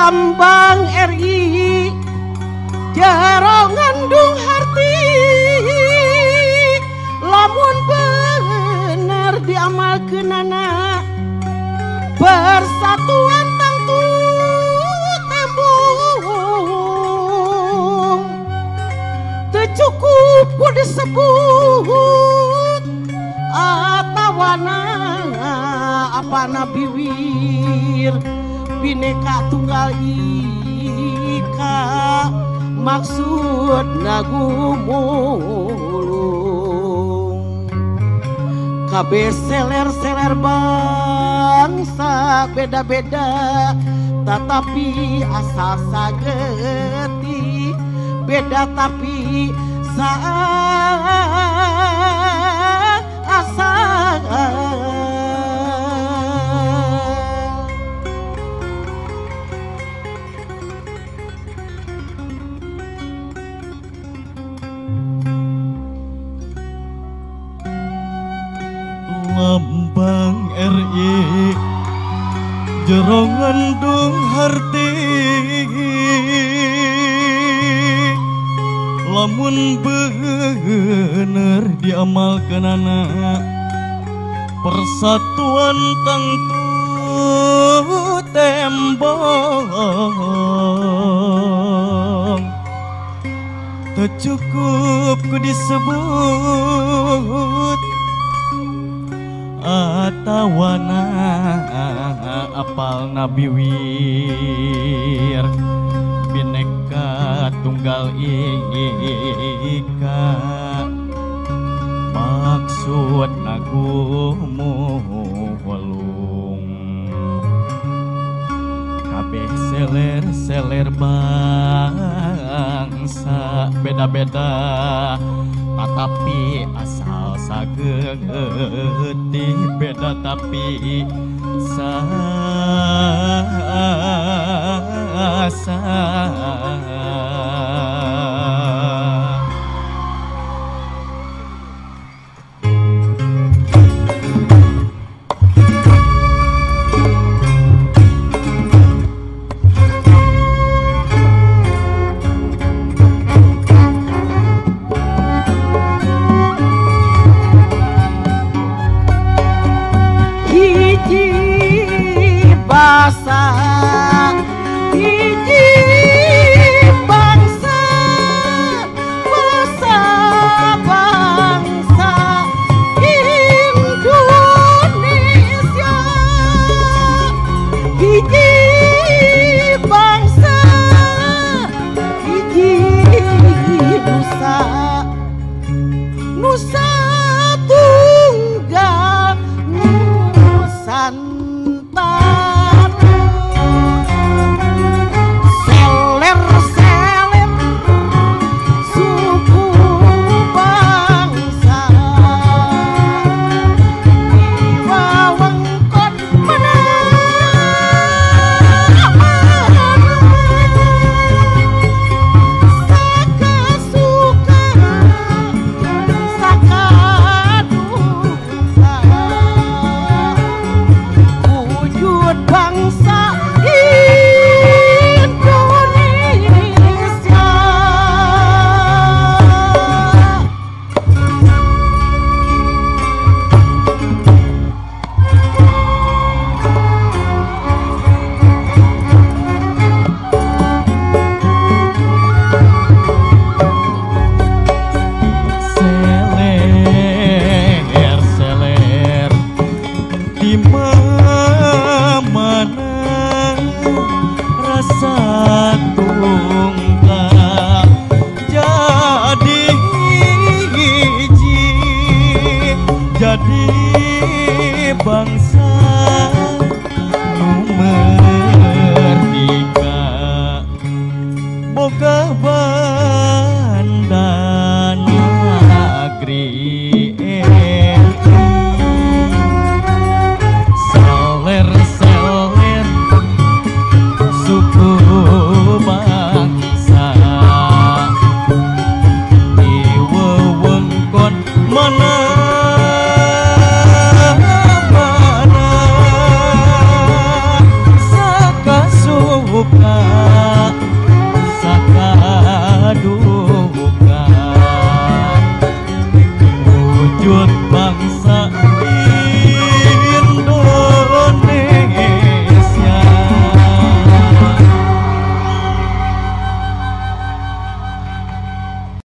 lambang RI jero ngandung harti lamun bener diamalkeunana persatuan tangtu tembung teu cukup ku disebut atawana apana bibir Bhinneka Tunggal Ika maksud nagumulung kabeh seler-seler bangsa beda-beda tetapi asal sageti beda tapi asal lambang RI jero ngandung harti lamun bener diamalkeunana persatuan tangtu tembong teu cukup ku disebut atawana apal Nabi wir Bhinneka Tunggal Ika maksud nagumulung kabeh seler-seler bangsa beda-beda tetapi asal sageti beda tapi Nusa Tunggal Nusantara